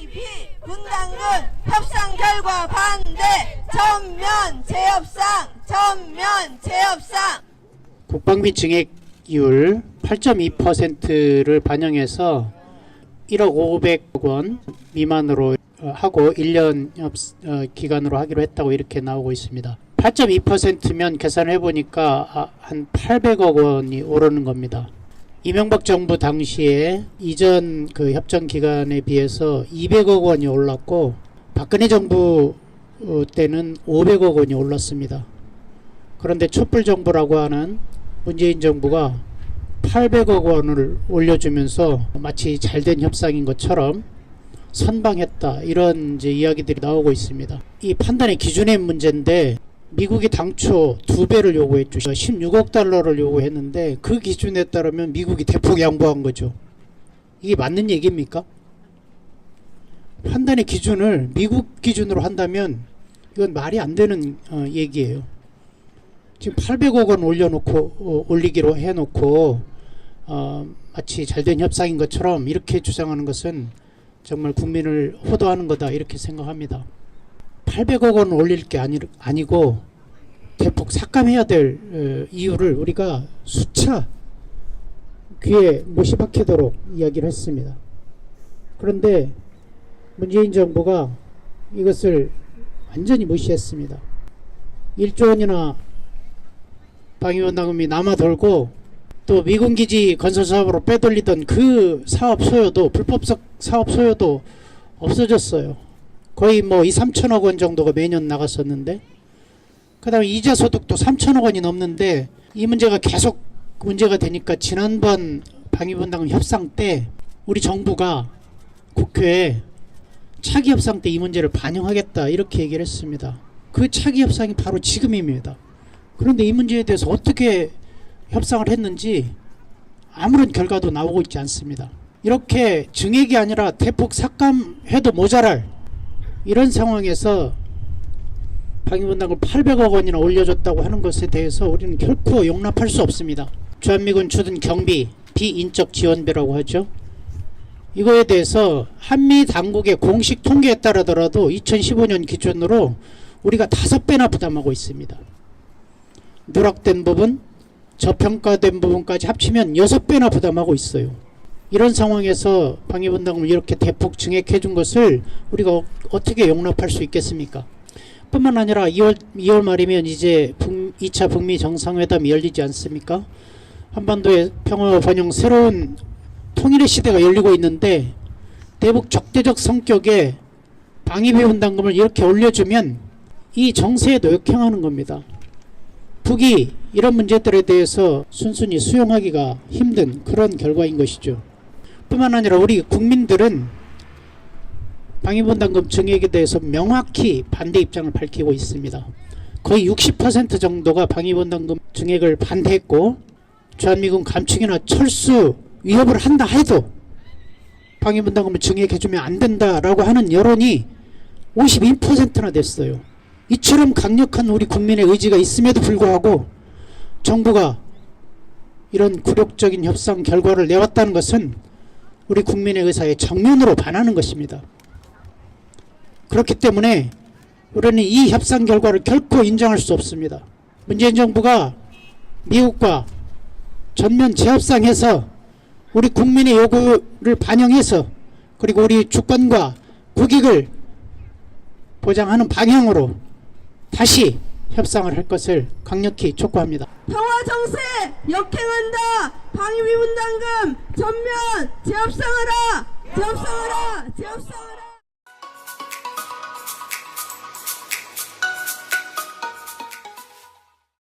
방위비분담금 협상 결과 반대. 전면 재협상. 국방비 증액률 8.2%를 반영해서 1억 500억 원 미만으로 하고 1년 기간으로 하기로 했다고 이렇게 나오고 있습니다. 8.2%면 계산해 보니까 한 800억 원이 오르는 겁니다. 이명박 정부 당시에 이전 그 협정 기간에 비해서 200억 원이 올랐고 박근혜 정부 때는 500억 원이 올랐습니다. 그런데 촛불 정부라고 하는 문재인 정부가 800억 원을 올려주면서 마치 잘된 협상인 것처럼 선방했다, 이런 이제 이야기들이 나오고 있습니다. 이 판단의 기준의 문제인데 미국이 당초 2배를 요구했죠. 16억 달러를 요구했는데 그 기준에 따르면 미국이 대폭 양보한 거죠. 이게 맞는 얘기입니까? 판단의 기준을 미국 기준으로 한다면 이건 말이 안 되는 얘기예요. 지금 800억 원 올리기로 해놓고 마치 잘된 협상인 것처럼 이렇게 주장하는 것은 정말 국민을 호도하는 거다, 이렇게 생각합니다. 800억 원 올릴 게 아니고 대폭 삭감해야 될 이유를 우리가 수차 귀에 못이 박히도록 이야기를 했습니다. 그런데 문재인 정부가 이것을 완전히 무시했습니다. 1조 원이나 방위분담금이 남아돌고 또 미군기지 건설 사업으로 빼돌리던 그 사업 소요도, 불법 사업 소요도 없어졌어요. 거의 뭐 2~3천억 원 정도가 매년 나갔었는데, 그 다음에 이자 소득도 3천억 원이 넘는데 이 문제가 계속 문제가 되니까 지난번 방위분담금 협상 때 우리 정부가 국회에 차기 협상 때 이 문제를 반영하겠다, 이렇게 얘기를 했습니다. 그 차기 협상이 바로 지금입니다. 그런데 이 문제에 대해서 어떻게 협상을 했는지 아무런 결과도 나오고 있지 않습니다. 이렇게 증액이 아니라 대폭 삭감해도 모자랄 이런 상황에서 방위분담금을 800억 원이나 올려줬다고 하는 것에 대해서 우리는 결코 용납할 수 없습니다. 주한미군 주둔 경비 비인적 지원비라고 하죠. 이거에 대해서 한미 당국의 공식 통계에 따르더라도 2015년 기준으로 우리가 5배나 부담하고 있습니다. 누락된 부분, 저평가된 부분까지 합치면 6배나 부담하고 있어요. 이런 상황에서 방위분담금을 이렇게 대폭 증액해 준 것을 우리가 어떻게 용납할 수 있겠습니까? 뿐만 아니라 2월 말이면 이제 2차 북미 정상회담이 열리지 않습니까? 한반도의 평화와 번영, 새로운 통일의 시대가 열리고 있는데 대북 적대적 성격의 방위비분담금을 이렇게 올려주면 이 정세에 노역행하는 겁니다. 북이 이런 문제들에 대해서 순순히 수용하기가 힘든 그런 결과인 것이죠. 뿐만 아니라 우리 국민들은 방위분담금 증액에 대해서 명확히 반대 입장을 밝히고 있습니다. 거의 60% 정도가 방위분담금 증액을 반대했고, 주한미군 감축이나 철수 위협을 한다 해도 방위분담금을 증액해주면 안 된다라고 하는 여론이 52%나 됐어요. 이처럼 강력한 우리 국민의 의지가 있음에도 불구하고 정부가 이런 굴욕적인 협상 결과를 내왔다는 것은 우리 국민의 의사에 정면으로 반하는 것입니다. 그렇기 때문에 우리는 이 협상 결과를 결코 인정할 수 없습니다. 문재인 정부가 미국과 전면 재협상해서 우리 국민의 요구를 반영해서 그리고 우리 주권과 국익을 보장하는 방향으로 다시 협상을 할 것을 강력히 촉구합니다. 평화 정세 역행한다. 방위비분담금 전면 재협상하라.